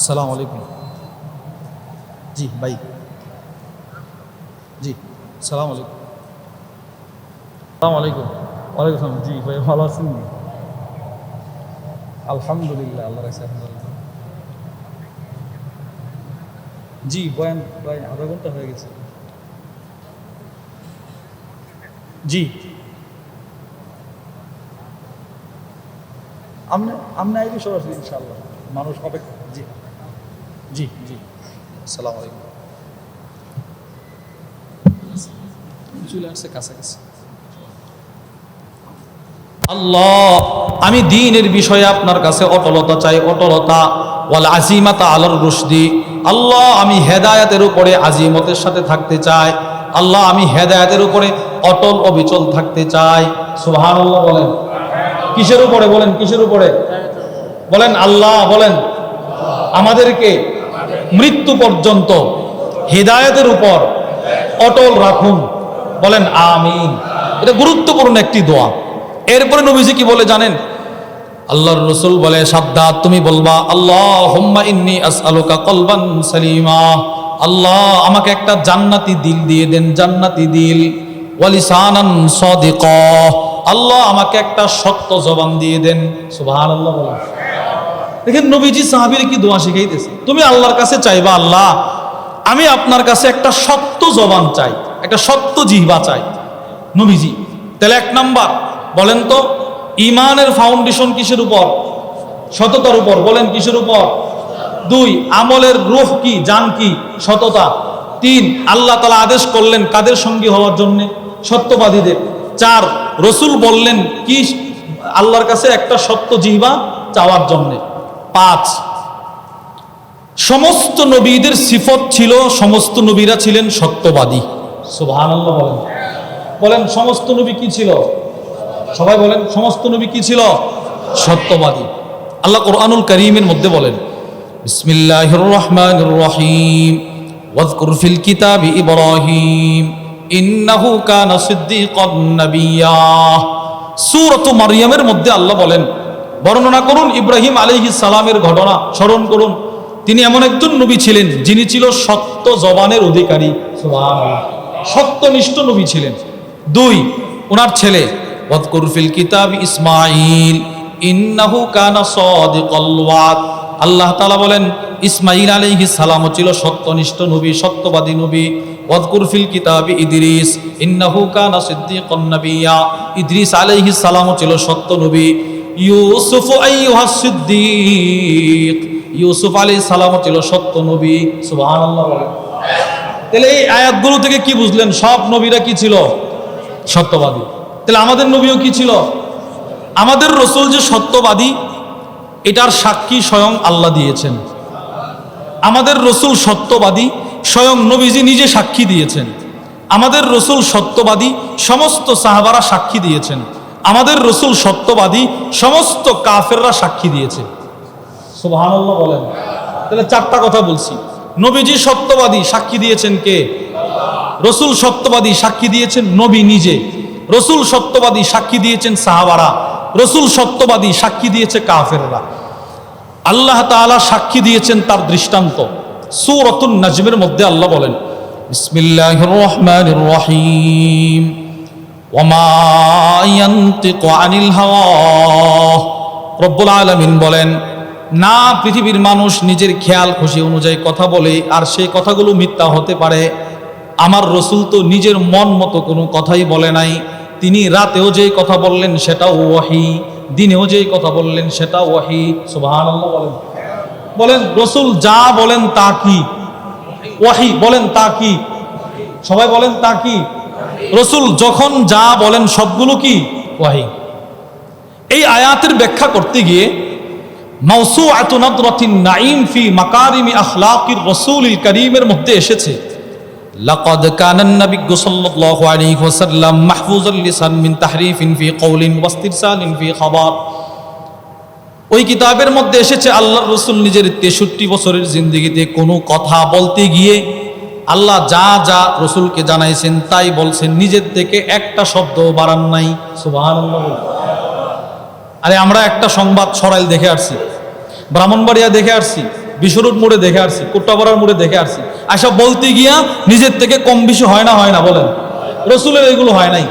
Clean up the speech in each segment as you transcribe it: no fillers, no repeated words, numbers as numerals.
আসসালামু আলাইকুম। জি ভাই, জি আসসালামু আলাইকুম। আসসালামু আলাইকুম। ওয়ালাইকুম আসসালাম। জি ভাই, ভালো আছেন? আলহামদুলিল্লাহ, আল্লাহ রাখছে। আলহামদুলিল্লাহ। জি বয়ান প্রায় আধা ঘন্টা হয়ে গেছে। জি আপনি আপনি আইবি সরাসরি ইনশাআল্লাহ, মানুষ অপেক্ষা। জি জি জি। আসসালামু আলাইকুম। চলে আসছে কাছাকাছি। আল্লাহ, আমি দ্বীনের বিষয়ে আপনার কাছে অটলতা চাই, অটলতা ওয়াল আজিমাতা আলার রুশদি। আল্লাহ, আমি হেদায়েতের উপরে আজিমতের সাথে থাকতে চাই। আল্লাহ, আমি হেদায়েতের উপরে অটল অবিচল থাকতে চাই। সুবহানাল্লাহ বলেন। কিসের উপরে বলেন? কিসের উপরে বলেন? আল্লাহ বলেন আমাদেরকে মৃত্যু পর্যন্ত হেদায়েতের উপর অটল রাখুন। বলেন আমিন। এটা গুরুত্বপূর্ণ একটি দোয়া। এরপরে নবীজি কি বলে জানেন? আল্লাহর রাসূল বলে, সাদ্দাত তুমি বলবা, আল্লাহুম্মা ইন্নী আসআলুকা কলবান সালিমা। আল্লাহ, আমাকে একটা জান্নাতি দিল দিয়ে দেন, জান্নাতি দিল। ওয়া লিসানান সাদিকা। আল্লাহ, আমাকে একটা সত্য জবান দিয়ে দেন। সুবহানাল্লাহ বলেন। দেখেন নবীজি সাহাবীর কি দোয়া শিখাইতেছে। তুমি আল্লাহর কাছে চাইবা, আল্লাহ আমি আপনার কাছে একটা সত্য জবান চাই, একটা সত্য জিহ্বা চাই। নবীজি তাহলে এক নাম্বার বলেন তো, ইমানের ফাউন্ডেশন কিসের উপর? সততার উপর। বলেন কিসের উপর? দুই, আমলের রূহ কি, জান কি? সততা। তিন, আল্লাহ তাআলা আদেশ করলেন কাদের সঙ্গী হওয়ার জন্য? সত্যবাদীদের। চার, রসুল বললেন কি? আল্লাহর কাছে একটা সত্য জিহ্বা চাওয়ার জন্য। পাঁচ, সমস্ত নবীদের সিফত ছিল, সমস্ত নবীরা ছিলেন সত্যবাদী। সুবহানাল্লাহ বলেন। বলেন সমস্ত নবী কি ছিল? সবাই বলেন সমস্ত নবী কি ছিল? সত্যবাদী। আল্লাহ কোরআনুল কারীমের মধ্যে বলেন, বিসমিল্লাহির রহমানির রহিম, ওয়াজকুর ফিল কিতাবি ইব্রাহিম ইন্নাহু কানা সিদ্দীকান নাবিয়্যা। সূরাত মারইয়ামের মধ্যে আল্লাহ বলেন, বর্ণনা করুন ইব্রাহিম আলাইহিস সালামের ঘটনা স্মরণ করুন। তিনি এমন একজন নবী ছিলেন যিনি ছিল সত্য জবানের অধিকারী। সুবহানাল্লাহ, সত্যনিষ্ঠ নবী ছিলেন। দুই, ওনার ছেলে ওয়াজকুর ফিল কিতাবি ইসমাঈল ইন্নাহু কানা সাদিকাল ওয়াদ। আল্লাহ তাআলা বলেন ইসমাঈল আলাইহিস সালাম ছিল সত্যনিষ্ঠ নবী, সত্যবাদী নবী। ওয়াজকুর ফিল কিতাবি ইদ্রিস ইন্নাহু কানা সিদ্দীকান নাবিয়্যা। ইদ্রিস আলাইহিস সালাম ছিল সত্য নবী। ইউসুফ আইয়ুহাস সিদ্দীক, ইউসুফ আলাইহিস সালাম ছিল সত্য নবী। সুবহানাল্লাহ বলেন। তাহলে এই আয়াতগুলো থেকে কি বুঝলেন? সব নবীরা কি ছিল? সত্যবাদী। তাহলে আমাদের নবীও কি ছিল? আমাদের রসুল যে সত্যবাদী, এটার সাক্ষী স্বয়ং আল্লাহ দিয়েছেন। আমাদের রসুল সত্যবাদী, স্বয়ং নবীজি নিজে সাক্ষী দিয়েছেন। আমাদের রসুল সত্যবাদী, সমস্ত সাহাবারা সাক্ষী দিয়েছেন। আমাদের রসুল সত্যবাদী, সমস্ত কাফেররা সাক্ষী দিয়েছে। সুবহানাল্লাহ বলেন। তাহলে চারটা কথা বলছি। নবীজি সত্যবাদী, সাক্ষী দিয়েছেন কে? রসুল সত্যবাদী, সাক্ষী দিয়েছেন নবী নিজে। রসুল সত্যবাদী, সাক্ষী দিয়েছেন সাহাবারা। রসুল সত্যবাদী, সাক্ষী দিয়েছে কাফেররা। আল্লাহ তাআলা সাক্ষী দিয়েছেন তার দৃষ্টান্ত। সূরাতুন নাজমের মধ্যে আল্লাহ বলেন, বিসমিল্লাহির রহমানির রহিম, ওয়ামা ইয়ানতিকু আনিল হাওয়া। রব্বুল আলামিন বলেন, না পৃথিবীর মানুষ নিজের খেয়াল খুশি অনুযায়ী কথা বলে, আর সেই কথাগুলো মিথ্যা হতে পারে। আমার রসুল তো নিজের মন মতো কোনো কথাই বলে নাই। তিনি রাতেও যেই কথা বললেন সেটাও ওয়াহি, দিনেও যেই কথা বললেন সেটাও ওয়াহি। সুবহানাল্লাহ বলেন। বলেন রসুল যা বলেন তা কি? ওয়াহি। বলেন তা কি? সবাই বলেন তা কি? রসুল যখন যা বলেন সবগুলো কি? ওয়াহি। এই আয়াতের ব্যাখ্যা করতে গিয়ে মাওসুআতু নাদরাতিন নাঈম ফি মাকারিমি আখলাকির রাসূলিল কারীমের মধ্যে এসেছে, লাকাদ কানান নাবিয়্যু সাল্লাল্লাহু আলাইহি ওয়াসাল্লাম মাহফুজুল লিসান মিন তাহরিফিন ফি কওলিন ওয়াস্তিরসালিন ফি খাবার। ওই কিতাবের মধ্যে এসেছে আল্লাহর রাসূল নিজের 63 বছরের জিন্দেগিতে কোনো কথা বলতে গিয়ে আল্লাহ যা যা রাসূলকে জানাইছেন তাই বলছেন, নিজের থেকে একটা শব্দ বাড়ান নাই। সুবহানাল্লাহ। আরে আমরা একটা সংবাদ ছড়াইল দেখে আসছি, ব্রাহ্মণবাড়িয়া দেখে আসছি, বিশ্বরূপ মোড়ে দেখে আসছি, কোট্টাপাড়ার মোড়ে দেখে আসছি, আশা বলতে গিয়া নিজের থেকে কম বেশি হয় না বলেন? রসুলের এগুলো হয় নাই।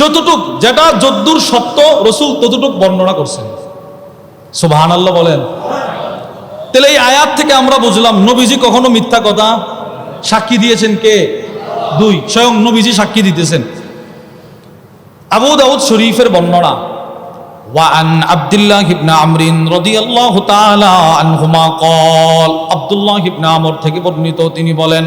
যতটুক যেটা যদ্দূর সত্য রসুল ততটুক বর্ণনা করছেন। সুবহানাল্লাহ বলেন। তাহলে এই আয়াত থেকে আমরা বুঝলাম নবীজি কখনো মিথ্যা কথা সাক্ষী দিয়েছেন কে? দুই, স্বয়ং নবীজি সাক্ষী দিতেছেন। আবু দাউদ শরীফের বর্ণনা, ওয়ান আব্দুল্লাহ ইবনে আমর রাদিয়াল্লাহু তাআলা আনহুমা ক্বাল, আব্দুল্লাহ ইবনে আমর থেকে বর্ণিত, তিনি বলেন,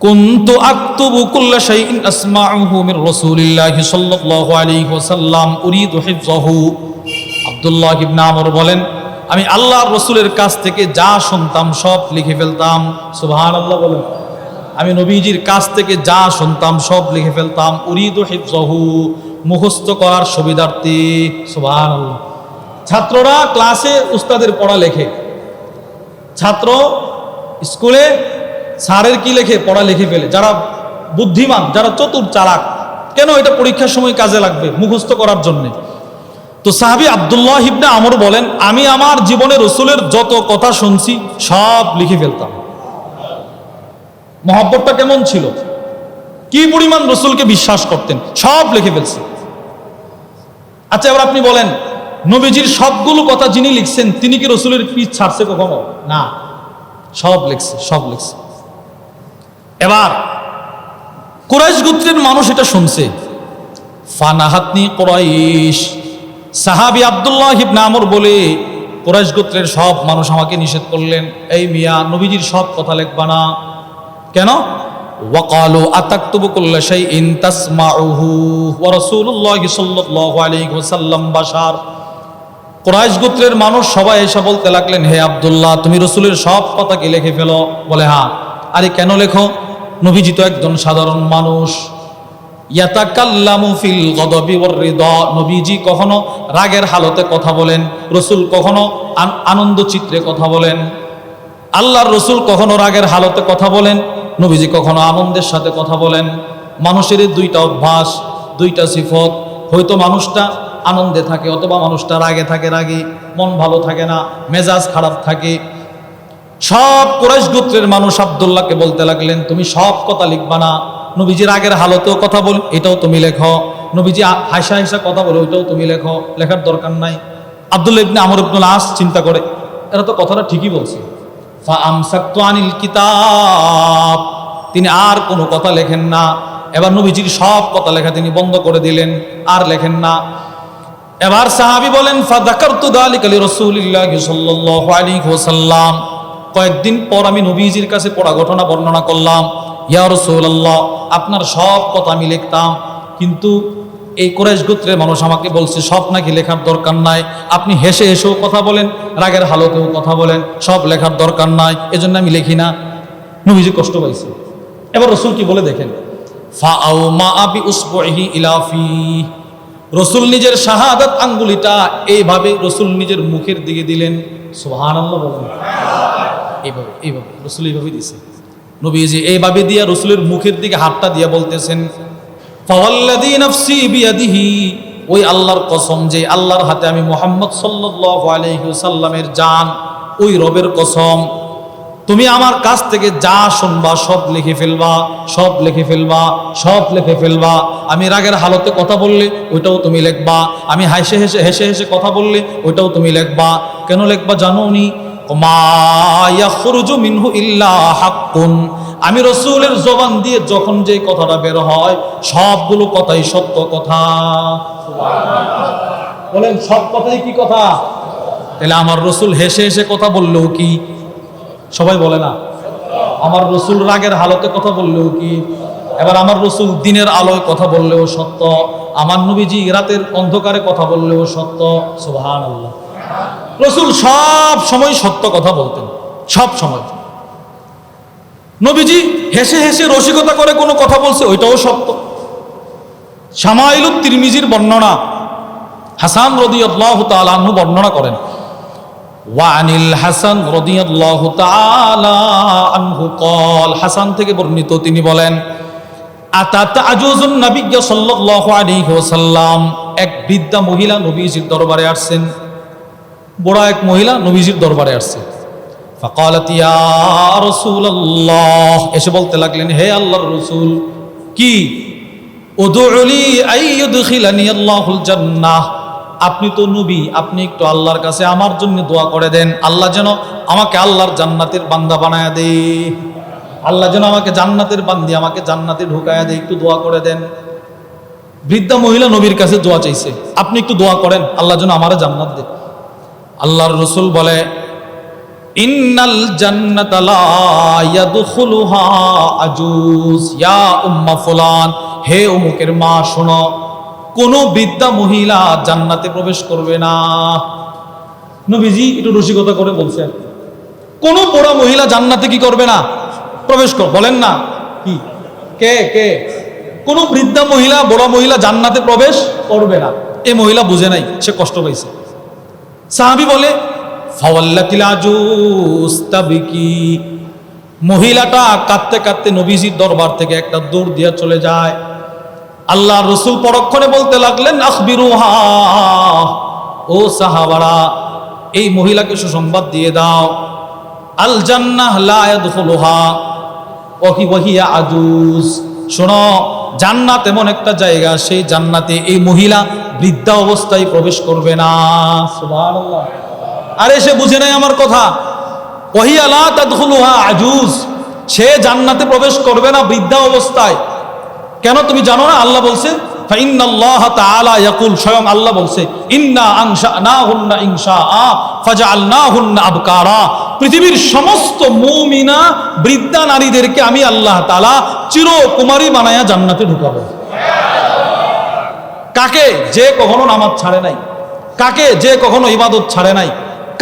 কুনতু আকতুবু কুল্লা শাইইন আসমাউহু মির রাসূলিল্লাহি সাল্লাল্লাহু আলাইহি ওয়াসাল্লাম উরিদু হিফযাহু। আব্দুল্লাহ ইবনে আমর বলেন, আমি আল্লাহর রাসূলের কাছ থেকে যা শুনতাম সব লিখে ফেলতাম। সুবহানাল্লাহ বলেন। আমি নবীজির কাছ থেকে যা শুনতাম সব লিখে ফেলতাম। উরিদু হিফযাহু, মুখস্থ করার সুবিধার্থে। সুবহানাল্লাহ। ছাত্ররা ক্লাসে উস্তাদের পড়া লেখে, ছাত্র স্কুলে স্যারের কি লেখে? পড়া লিখে ফেলে। যারা বুদ্ধিমান, যারা চতুর চালাক, কেন এটা পরীক্ষার সময় কাজে লাগবে মুখস্থ করার জন্য। তো সাহাবী আব্দুল্লাহ ইবনে আমর বলেন, আমি আমার জীবনে রসুলের যত কথা শুনছি সব লিখে ফেলতাম। মহব্বতটা কেমন ছিল, কি পরিমাণ রসুলকে বিশ্বাস করতেন, সব লিখে ফেলছে। আচ্ছা, এবার আপনি বলেন, নবীজির সবগুলো কথা যিনি লিখছেন তিনি কি রসুলের পিছ ছাড়ছে কখনো? না, সব লিখছে, সব লিখছে। এবার কুরাইশ গোত্রের মানুষ এটা শুনছে। ফানাহাতনি কুরাইশ, সাহাবী আব্দুল্লাহ ইবনে আমর বলে, কুরাইশ গোত্রের সব মানুষ আমাকে নিষেধ করলেন, এই মিয়া নবীজির সব কথা লিখবা না। কেন? ওয়াকালু আতাকতুবু কুল্লা শাইইন তাসমাউহু ওয়া রাসূলুল্লাহি সাল্লাল্লাহু আলাইহি ওয়াসাল্লাম বাশার। কুরাইশ গোত্রের মানুষ সবাই এসে বলতে লাগলেন, হে আব্দুল্লাহ, তুমি রসুলের সব কথা কি লিখে ফেলো? বলে, হ্যাঁ। আরে কেন লেখো? নবীজি তো একজন সাধারণ মানুষ। ইয়াতাকাল্লামু ফিল গদবি ওয়ার রিদা, নবীজি কখনো রাগের হালতে কথা বলেন, রসুল কখনো আনন্দ চিত্রে কথা বলেন। আল্লাহর রসুল কখনো রাগের হালতে কথা বলেন, নবীজি কখনো আনন্দের সাথে কথা বলেন। মানুষের দুইটা অভ্যাস, দুইটা সিফত, হয়তো মানুষটা আনন্দে থাকে অথবা মানুষটা রাগে থাকে, রাগে মন ভালো থাকে না, মেজাজ খারাপ থাকে। সব কুরাইশ গোত্রের মানুষ আব্দুল্লাহকে বলতে লাগলেন, তুমি সব কথা লিখবা না। নবীজি রাগের হালতেও কথা বল, এটাও তুমি লেখো। নবীজি হাসা হাসা কথা বলে, ওইটাও তুমি লেখো, লেখার দরকার নাই। আব্দুল্লাহ ইবনে আমর ইবনুল আস চিন্তা করে, এরা তো কথাটা ঠিকই বলছে। ফাআমসাকতু আনিল কিতাব, তিনি আর কোনো কথা লেখেন না। এবার নবীজির সব কথা লেখা তিনি বন্ধ করে দিলেন, আর লেখেন না। এবার সাহাবী বলেন, ফাযাকারতু যালিকা লিরাসূলিল্লাহি সাল্লাল্লাহু আলাইহি ওয়াসাল্লাম, কয়েকদিন পর আমি নবীজির কাছে পড়া ঘটনা বর্ণনা করলাম। ইয়া রাসূলুল্লাহ, আপনার সব কথা আমি লিখতাম, কিন্তু এই কুরাইশ গোত্রের মানুষ আমাকে বলছে সব নাকি লেখার দরকার নাই, আপনি হেসে হেসেও কথা বলেন, রাগের হালতেও কথা বলেন, সব লেখার দরকার নাই, এজন্য আমি লিখি না। নবীজি কষ্ট পাইছে। এবার রসুল কি বলে দেখেন, ফাআউমা আবি উসবুহি ইলা ফি, রসুল নিজের শাহাদাত আঙ্গুলিটা এইভাবে রসুল নিজের মুখের দিকে দিলেন। সুবহানাল্লাহ বলেন। এইভাবে এইভাবে রসুল এইভাবে দিছে। নবীজি এইভাবে দিয়া রসুলের মুখের দিকে হাতটা দিয়া বলতেছেন, ফাওয়াল্লাযী নাফসি বিয়াদিহি, ওই আল্লাহর কসম যে আল্লাহর হাতে আমি মুহাম্মদ সাল্লাল্লাহু আলাইহি ওয়াসাল্লামের জান, ওই রবের কসম, তুমি আমার কাছ থেকে যা শুনবা সব লিখে ফেলবা, সব লিখে ফেলবা, সব লিখে ফেলবা। আমি রাগের হালতে কথা বললে ওইটাও তুমি লিখবা, আমি হেসে হেসে কথা বললে ওইটাও তুমি লিখবা। কেন লিখবা জানো নি? মা ইয়াখরুজু মিনহু ইল্লা হাক্কুন, আমি রসুলের জবান দিয়ে যখন যে কথাটা বের হয় সবগুলো কথাই সত্য কথা। বলেন, সব কথাই কি কথা? তাহলে আমার রসুল হেসে হেসে কথা বললেও কি? সবাই বলে না। আমার রসুল রাগের হালতে কথা বললেও কি? এবার আমার রসুল দিনের আলোয় কথা বললেও সত্য, আমার নবীজি রাতের অন্ধকারে কথা বললেও সত্য। সুবহানাল্লাহ। রসুল সব সময় সত্য কথা বলতেন, সব সময়। নবীজি হেসে হেসে রসিকতা করে কোনো কথা বলছে ওইটাও সত্য। শামাইলুত তিরমিজির বর্ণনা, হাসান রাদিয়াল্লাহু তাআলা আনহু বর্ণনা করেন, ওয়ানিল হাসান রাদিয়াল্লাহু তাআলা আনহু قال, হাসান থেকে বর্ণিত, তিনি বলেন, আতাত আজুজুন নবী সাল্লাল্লাহু আলাইহি ওয়াসাল্লাম, এক বৃদ্ধা মহিলা নবীজির দরবারে আসছেন। বড় এক মহিলা নবীজির দরবারে আসছে। ফাকালাত ইয়া রাসূলুল্লাহ, এসে বলতে লাগলেন হে আল্লাহর রাসূল, কি? উদউলি আইয়ুদখিলানি আল্লাহুল জান্নাহ, আপনি তো নবী, আপনি একটু আল্লাহর কাছে আমার জন্য দোয়া করে দেন, আল্লাহ যেন আমাকে আল্লাহর জান্নাতের বান্দা বানায়া দে, আল্লাহ যেন আমাকে জান্নাতের বান্দি, আমাকে জান্নাতে ঢুকায়া দে, একটু দোয়া করে দেন। বৃদ্ধা মহিলা নবীর কাছে দোয়া চাইছে, আপনি একটু দোয়া করেন আল্লাহ যেন আমারে জান্নাত দে। আল্লাহর রাসূল বলে ইন্নাল জান্নাতা লা ইয়াদখুলুহা আজুজ ইয়া উম্মা ফুলান, হে অমুকের মা শোনো, কোন বৃদ্ধা মহিলা জান্নাতে প্রবেশ করবে না। নবীজি একটু রসিকতা করে বলছেন, কোন বুড়া মহিলা জান্নাতে কি করবে না? প্রবেশ কর, বলেন না কি? কে কে? কোন বৃদ্ধা মহিলা, বুড়া মহিলা জান্নাতে প্রবেশ করবে না। এই মহিলা বুঝে নাই, সে কষ্ট পাইছে। সাহাবী বলে ফাওয়াল্লাতিল আজুজ তাবকি, মহিলাটা কাঁদতে কাঁদতে নবীজির দরবার থেকে একটা দৌড় দিয়ে চলে যায়। আল্লাহর রাসূল পরক্ষণে বলতে লাগলেন আখবিরুহা, ও সাহাবারা এই মহিলাকে সুসংবাদ দিয়ে দাও, আল জান্নাহ লা ইয়াদখুলুহা ওয়াহিয়া আজুজ, শোনো জান্নাত এমন একটা জায়গা, সেই জান্নাতে এই মহিলা বৃদ্ধা অবস্থায় প্রবেশ করবে না। সুবহানাল্লাহ। আরে সে বুঝে নাই আমার কথা, ওয়াহিয়া লা তাদখুলুহা আজুজ, সে জান্নাতে প্রবেশ করবে না বৃদ্ধা অবস্থায়। কেন তুমি জানো না? আল্লাহ বলছে ফাইন্নাল্লাহ তাআলা ইয়াকুল, স্বয়ং আল্লাহ বলছে ইন্না আনশানাহুন্না ইনশাআ ফাজআলনাহুন্না আবকারা, পৃথিবীর সমস্ত মুমিনা বৃদ্ধা নারীদেরকে আমি আল্লাহ তাআলা চিরকুমারী বানায়া জান্নাতে ঢুকাবো। কাকে? যে কখনো নামাজ ছাড়ে নাই, কাকে? যে কখনো ইবাদত ছাড়ে নাই,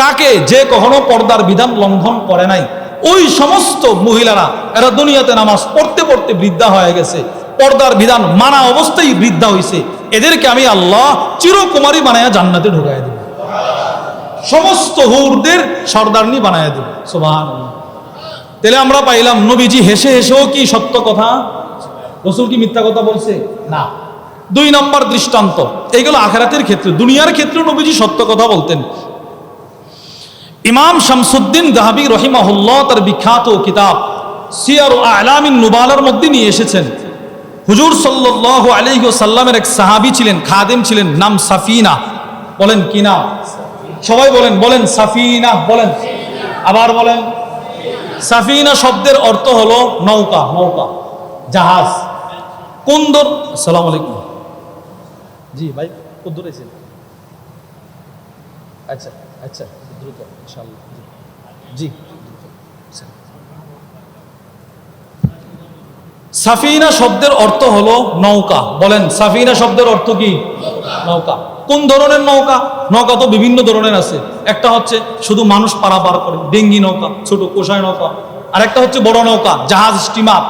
কাকে? যে কখনো পর্দার বিধান লঙ্ঘন করে নাই। ওই সমস্ত মহিলারা, এরা দুনিয়াতে নামাজ পড়তে পড়তে বৃদ্ধা হয়ে গেছে, পর্দার বিধান মানা অবস্থায় বৃদ্ধা হইছে, এদেরকে আমি আল্লাহ চিরকুমারী বানায়া জান্নাতে ঢুকাইয়া দেব, সমস্ত হুরদের সর্দারনি বানায়া দেব। সুবহানাল্লাহ। তাহলে আমরা পাইলাম নবীজি হেসে হেসেও কি সত্য কথা? রাসূল কি মিথ্যা কথা বলছে? না। 2 নম্বর দৃষ্টান্ত, এইগুলো আখিরাতের ক্ষেত্রে, দুনিয়ার ক্ষেত্রে নবীজি সত্য কথা বলতেন। ইমাম শামসুদ্দিন যাহাবী রহিমাহুল্লাহ তার বিখ্যাত কিতাব সিয়ার ও আ'লামিন নুবালার মধ্যে নিয়ে এসেছেন, হুজুর সাল্লাল্লাহু আলাইহি ওয়াসাল্লামের এক সাহাবী ছিলেন, খাদেম ছিলেন, নাম সাফিনা। বলেন কি নাম? সবাই বলেন, বলেন সাফিনা, বলেন, আবার বলেন। সাফিনা শব্দের অর্থ হলো নৌকা, নৌকা, জাহাজ। কোন দূর? আসসালামু আলাইকুম। জি ভাই, কোন দূর আছেন? আচ্ছা আচ্ছা, দ্রুত ইনশাআল্লাহ। জি, সাফিনা শব্দের অর্থ হলো নৌকা। বলেন সাফিনা শব্দের অর্থ কি? নৌকা। কোন ধরনের নৌকা? নৌকা তো বিভিন্ন ধরনের আছে। একটা হচ্ছে শুধু মানুষ পারাপার করে, ডেঙ্গি নৌকা, ছোট কোষায় নৌকা। আর একটা হচ্ছে বড় নৌকা, জাহাজ, স্টিমার।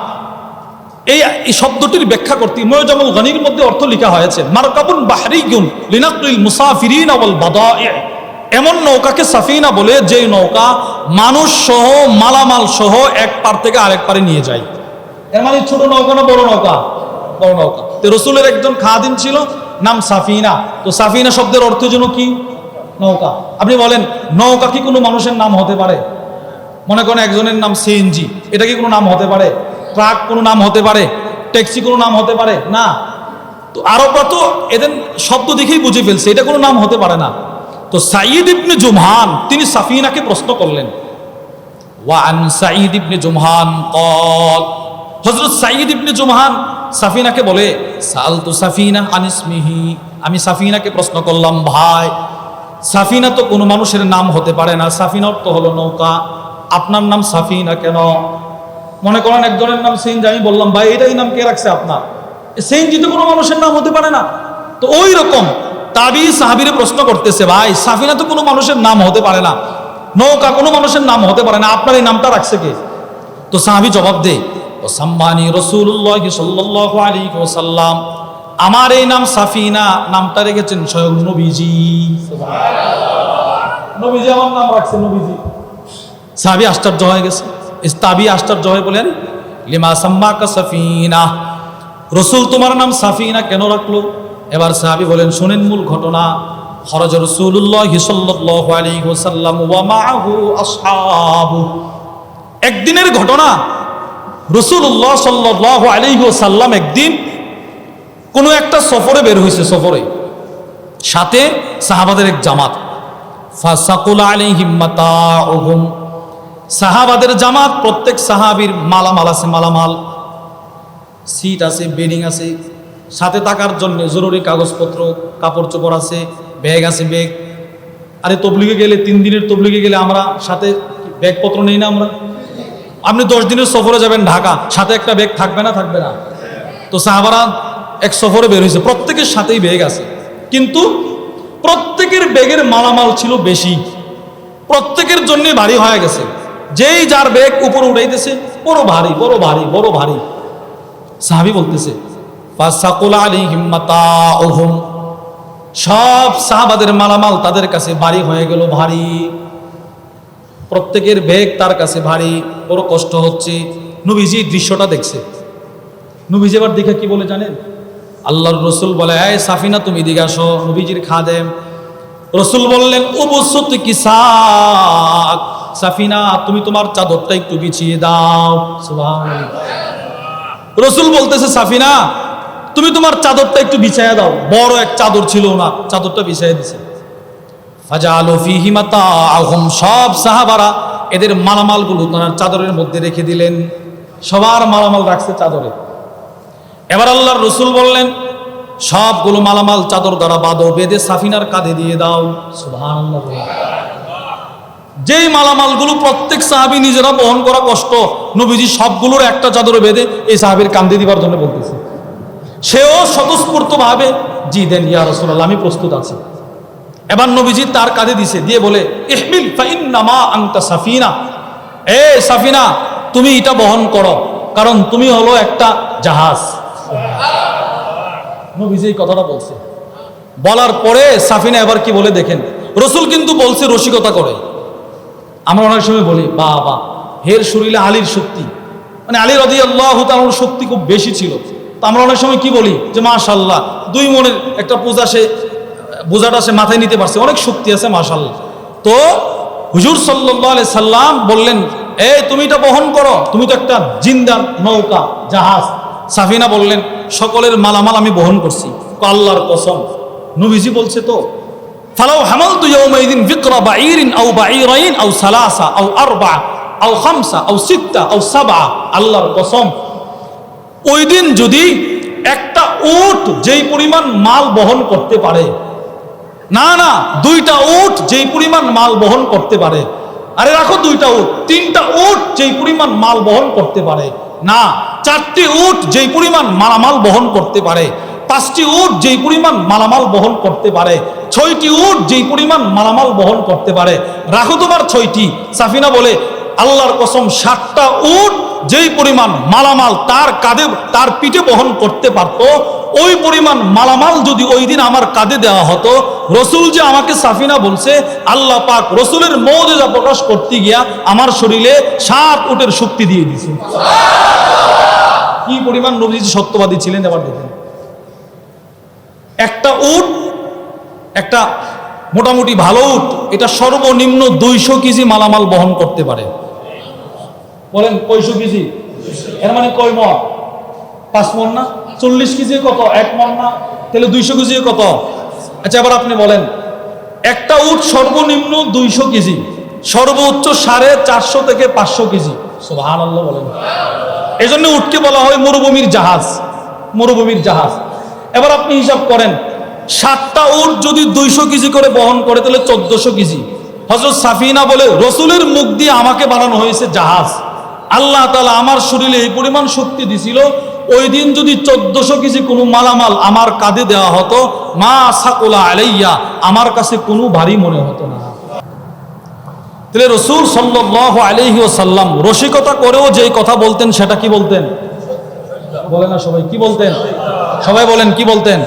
এই শব্দটির ব্যাখ্যা করতে মুআজামুল গনির মধ্যে অর্থ লেখা হয়েছে মারকাবুন বাহরিয়ুন লিনাকলিল মুসাফিরিন ওয়াল বাদাই, এমন নৌকাকে সাফিনা বলে যে নৌকা মানুষ সহ মালামাল সহ এক পার থেকে আরেক পারে নিয়ে যায়। এর মানে ছোট নৌকা না বড় নৌকা? বড় নৌকা। তো রাসূলের একজন খাদিম ছিল, নাম সাফিনা। তো সাফিনা শব্দের অর্থ যেন কি? নৌকা। আপনি বলেন নৌকা কি কোনো মানুষের নাম হতে পারে? মনে করেন একজনের নাম সিএনজি, এটা কি কোনো নাম হতে পারে? ট্রাক কোনো নাম হতে পারে? ট্যাক্সি কোনো নাম হতে পারে? না। তো আরবরা তো এদের শব্দ দেখেই বুঝে ফেলছে এটা কোনো নাম হতে পারে না। তো সাঈদ ইবনে জুমহান তিনি সাফিনাকে প্রশ্ন করলেন, ওয়া আন সাঈদ ইবনে জুমহান قال, হযরত সাঈদ ইবনে জুমহান সাফিনাকে বলে, সালতু সাফিনা আন ইসমিহি, আমি সাফিনাকে প্রশ্ন করলাম, ভাই সাফিনা তো কোনো মানুষের নাম হতে পারে না, সাফিনা অর্থ হলো নৌকা, আপনার নাম সাফিনা কেন? মনে করেন একজনের নাম সিএনজি, আমি বললাম ভাই এটাই নাম কে রাখছে আপনার? সিএনজি তো কোনো মানুষের নাম হতে পারে না। তো ওই রকম তাবি সাহাবীরে প্রশ্ন করতেছে, ভাই সাফিনা তো কোনো মানুষের নাম হতে পারে না, নৌকা কোনো মানুষের নাম হতে পারে না, আপনার এই নামটা রাখছে কে? তো সাহাবী জবাব দেয়, ওসাম্মানি রাসূলুল্লাহ সাল্লাল্লাহু আলাইহি ওয়াসাল্লাম, আমার এই নাম সাফিনা নামটা রেখেছেন স্বয়ং নবীজি। সুবহানাল্লাহ, নবীজি আমার নাম রাখছে, নবীজি। সাহাবী আশ্চর্য হয়ে গেছে। তাবি আশ্চর্য হয়ে বলেন, লিমা সাম্মাকা সাফিনা, রাসূল তোমার নাম সাফিনা কেন রাখলো? এবার সাহাবী বলেন, শুনেন মূল ঘটনা। খরাজ রাসূলুল্লাহ সাল্লাল্লাহু আলাইহি ওয়াসাল্লাম ওয়া মাআহু আসহাবু। একদিনের ঘটনা, রাসূলুল্লাহ সাল্লাল্লাহু আলাইহি ওয়াসাল্লাম একদিন কোনো একটা সফরে বের হয়েছে, সফরে সাথে সাহাবাদের এক জামাত। ফাসাকুল আলাইহিম মাতাউহুম, সাহাবাদের জামাত, প্রত্যেক সাহাবীর মালামাল আছে, মালামাল, সিট আছে, বেডিং আছে, সাথে থাকার জন্য জরুরি কাগজপত্র, কাপড় চোপড় আছে, ব্যাগ আছে, ব্যাগ। আরে তবলিগে গেলে, 3 দিনের তবলিগে গেলে আমরা সাথে ব্যাগপত্র নেই না আমরা? আপনি 10 দিনের সফরে যাবেন ঢাকা, সাথে একটা ব্যাগ থাকবে না? থাকবে না। তো সাহাবারা এক সফরে বের হয়েছে, প্রত্যেকের সাথেই ব্যাগ আছে, কিন্তু প্রত্যেকের ব্যাগের মালামাল ছিল বেশি, প্রত্যেকের জন্য ভারী হয়ে গেছে। যেই যার ব্যাগ উপরে উঠাইতেছে, বড় ভারী, বড় ভারী, বড় ভারী। সাহাবী বলতেছে ফাসাকুল আলাইহিম মাতাউহুম, সব সাহাবাদের মালামাল তাদের কাছে ভারী হয়ে গেল, ভারী, প্রত্যেকের ব্যাগ তার কাছে ভারী, বড় কষ্ট হচ্ছে। নবীজি দৃশ্যটা দেখছে। নবীজি এবার দেখে কি বলে জানেন? আল্লাহর রসুল বলে, এই সাফিনা তুমি দিকে আসো। নবীজির খাদেম রসুল বললেন, উবসুত কিসাক, সাফিনা তুমি তোমার চাদরটা একটু বিছিয়ে দাও। সুবহানাল্লাহ। রসুল বলতেছে, সাফিনা তুমি তোমার চাদরটা একটু বিছায়া দাও। বড় এক চাদর ছিল না, চাদরটা বিছাইয়া দিছে। ফাজালু ফীহি মাতাআহুম, সব সাহাবারা এদের মালামালগুলো তার চাদরের মধ্যে রেখে দিলেন। সবার মালামাল রাখছে চাদরে। এবার আল্লাহর রসুল বললেন, সবগুলো মালামাল চাদর দ্বারা বাঁধো, বেঁধে সাফিনার কাঁধে দিয়ে দাও। সুবহানাল্লাহ। যেই মালামালগুলো প্রত্যেক সাহাবী নিজেরা বহন করা কষ্ট, নবীজি সবগুলোর একটা চাদরে বেঁধে এই সাহাবীর কাঁধে দিবার জন্য বলতেছে। সেও স্বতঃস্ফূর্ত ভাবে, জি দেন ইয়া রাসূলুল্লাহ, আমি প্রস্তুত আছি। এবার নবীজি তার কাঁধে দিছে, দিয়ে বলে, ইহমিল ফাইন্নামা আনতা সাফিনা, এ সাফিনা তুমি এটা বহন করো, কারণ তুমি হলো একটা জাহাজ। নবীজি এই কথাটা বলছে। বলার পরে সাফিনা এবার কি বলে দেখেন, রসুল কিন্তু বলছে রসিকতা করে। আমরা অনেক সময় বলি, বাবা হের শরীরে আলীর শক্তি, মানে আলী রাদিয়াল্লাহু তাআলার শক্তি খুব বেশি ছিল। তো আমরা অনেক সময় কি বলি যে মাশাআল্লাহ, 2 মনের একটা বোঝাটা সে মাথায় নিতে পারছে, অনেক শক্তি আছে মাশাআল্লাহ। তো হুজুর সাল্লাল্লাহু আলাইহি সাল্লাম বললেন, এই তুমি এটা বহন করো, তুমি তো একটা জিন্দা নৌকা, জাহাজ। সাফিনা বললেন, সকলের মালামাল আমি বহন করছি। আল্লাহর কসম, নবীজি বলছে তো, ফালাউ হামালতু ইয়াউমাইদিন বিকরা বাঈরিন আও বাঈরাইন আও সালাসা আও আরবা আও খামসা আও সিত্তা আও সাবআ, আল্লাহর কসম, ওই দিন যদি একটা উট যেই পরিমাণ মাল বহন করতে পারে, না না 2টা উট যেই পরিমাণ মাল বহন করতে পারে, আরে রাখো 2টা উট, 3টা উট যেই পরিমাণ মাল বহন করতে পারে, না 4টি উট যেই পরিমাণ মালামাল বহন করতে পারে, 5টি উট যেই পরিমাণ মালামাল বহন করতে পারে, 6টি উট যেই পরিমাণ মালামাল বহন করতে পারে, রাখো তোমার 6টি। সাফিনা বলে, আল্লাহর কসম 7টা উট যেই পরিমাণ মালামাল তার কাঁধে, তার পিঠে বহন করতে পারত, ওই পরিমাণ মালামাল যদি ওই দিন আমার কাঁধে দেওয়া হতো, রসুল যে আমাকে সাফিনা বলছে, আল্লাহ পাক রসুলের মুজিজা প্রকাশ করতে গিয়া আমার শরীরে 7 উটের শক্তি দিয়ে দিয়েছে। কি পরিমাণ নবীজি সত্যবাদী ছিলেন। এবার দেখেন, একটা উট, একটা মোটামুটি ভালো উট, এটা সর্বনিম্ন 200 কেজি মালামাল বহন করতে পারে। বলেন কয়শো কেজি? এর মানে কয় মন? 5 মন না? 40 কেজি কত? 1 মন না? তাহলে 200 কেজি কত? আচ্ছা এবার আপনি বলেন, একটা উট সর্বনিম্ন 200 কেজি, সর্বোচ্চ 450 থেকে 500 কেজি। সুবহানাল্লাহ বলেন। এই জন্য উটকে বলা হয় মরুভূমির জাহাজ, মরুভূমির জাহাজ। এবার আপনি হিসাব করেন, 7টা উট যদি 200 কেজি করে বহন করে, তাহলে 1400 কেজি। হযরত সাফিনা বলে, রসুলের মুখ দিয়ে আমাকে বানানো হয়েছে জাহাজ। আল্লাহ তাআলা আমার শরীরে এই পরিমাণ শক্তি দিছিল, ওই দিন যদি 1400 কেজি কোনো মালামাল আমার কাঁধে দেওয়া হতো, মা সাকুলা আলাইয়া, আমার কাছে কোনো ভারী মনে হতো না। তাহলে রসুল সাল্লাল্লাহু আলাইহি ওয়াসাল্লাম রসিকতা করেও যেই কথা বলতেন, সেটা কি বলতেন? বলে না সবাই, কি বলতেন? সবাই বলেন, কি বলতেন?